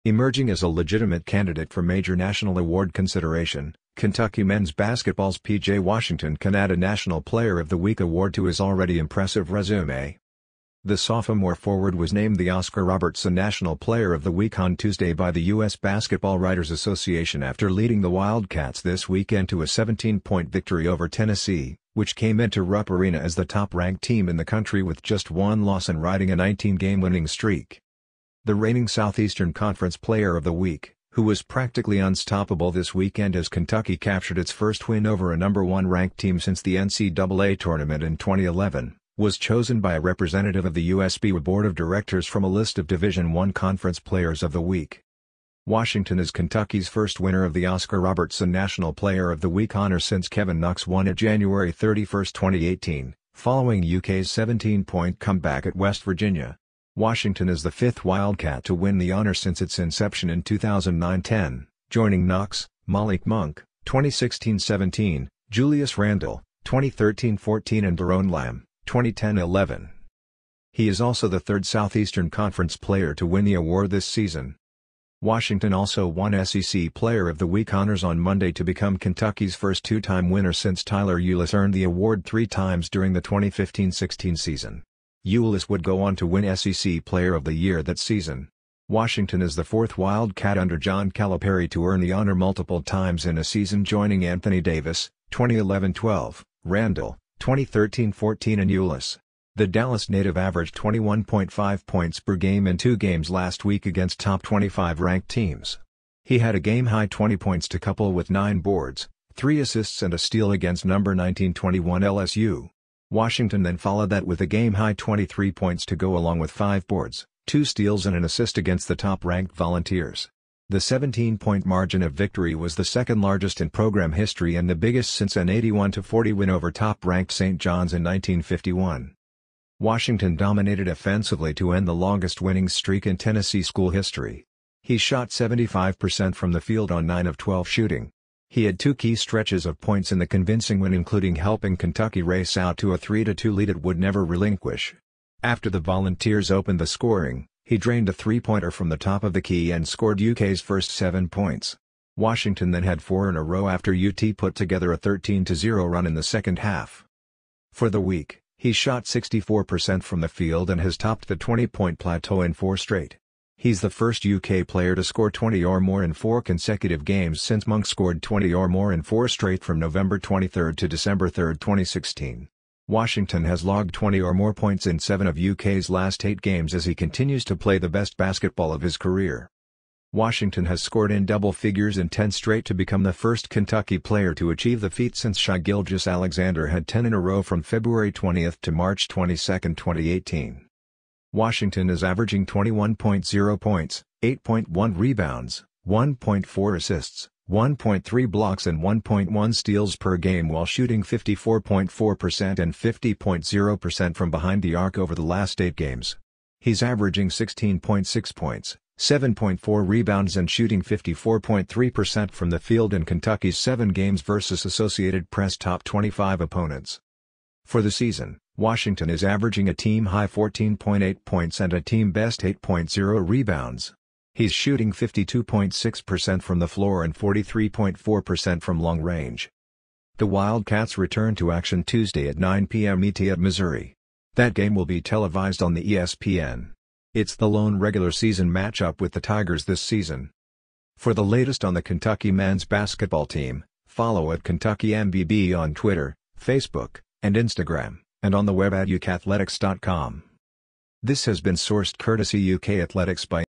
Emerging as a legitimate candidate for major national award consideration, Kentucky men's basketball's P.J. Washington can add a National Player of the Week award to his already impressive resume. The sophomore forward was named the Oscar Robertson National Player of the Week on Tuesday by the U.S. Basketball Writers Association after leading the Wildcats this weekend to a 17-point victory over Tennessee, which came into Rupp Arena as the top-ranked team in the country with just one loss and riding a 19-game winning streak. The reigning Southeastern Conference Player of the Week, who was practically unstoppable this weekend as Kentucky captured its first win over a number 1 ranked team since the NCAA Tournament in 2011, was chosen by a representative of the USBWA Board of Directors from a list of Division I Conference Players of the Week. Washington is Kentucky's first winner of the Oscar Robertson National Player of the Week honor since Kevin Knox won it January 31, 2018, following UK's 17-point comeback at West Virginia. Washington is the fifth Wildcat to win the honor since its inception in 2009-10, joining Knox, Malik Monk, 2016-17, Julius Randle, 2013-14 and Doron Lamb, 2010-11. He is also the third Southeastern Conference player to win the award this season. Washington also won SEC Player of the Week honors on Monday to become Kentucky's first two-time winner since Tyler Ulis earned the award 3 times during the 2015-16 season. Ulis would go on to win SEC Player of the Year that season. Washington is the fourth Wildcat under John Calipari to earn the honor multiple times in a season, joining Anthony Davis, 2011-12, Randle, 2013-14 and Ulis. The Dallas native averaged 21.5 points per game in 2 games last week against top 25 ranked teams. He had a game-high 20 points to couple with 9 boards, 3 assists and a steal against number 1921 LSU. Washington then followed that with a game-high 23 points to go along with 5 boards, 2 steals and an assist against the top-ranked Volunteers. The 17-point margin of victory was the second largest in program history and the biggest since an 81-40 win over top-ranked St. John's in 1951. Washington dominated offensively to end the longest winning streak in Tennessee school history. He shot 75% from the field on 9 of 12 shooting. He had 2 key stretches of points in the convincing win, including helping Kentucky race out to a 3-2 lead it would never relinquish. After the Volunteers opened the scoring, he drained a 3-pointer from the top of the key and scored UK's first 7 points. Washington then had 4 in a row after UT put together a 13-0 run in the second half. For the week, he shot 64% from the field and has topped the 20-point plateau in 4 straight. He's the first UK player to score 20 or more in 4 consecutive games since Monk scored 20 or more in 4 straight from November 23 to December 3, 2016. Washington has logged 20 or more points in 7 of UK's last 8 games as he continues to play the best basketball of his career. Washington has scored in double figures in 10 straight to become the first Kentucky player to achieve the feat since Shai Gilgeous-Alexander had 10 in a row from February 20 to March 22, 2018. Washington is averaging 21.0 points, 8.1 rebounds, 1.4 assists, 1.3 blocks and 1.1 steals per game while shooting 54.4% and 50.0% from behind the arc over the last 8 games. He's averaging 16.6 points, 7.4 rebounds and shooting 54.3% from the field in Kentucky's 7 games versus Associated Press top 25 opponents. For the season, Washington is averaging a team-high 14.8 points and a team-best 8.0 rebounds. He's shooting 52.6% from the floor and 43.4% from long range. The Wildcats return to action Tuesday at 9 p.m. ET at Missouri. That game will be televised on the ESPN. It's the lone regular season matchup with the Tigers this season. For the latest on the Kentucky men's basketball team, follow at Kentucky MBB on Twitter, Facebook, and Instagram, and on the web at ukathletics.com. This has been sourced courtesy UK Athletics by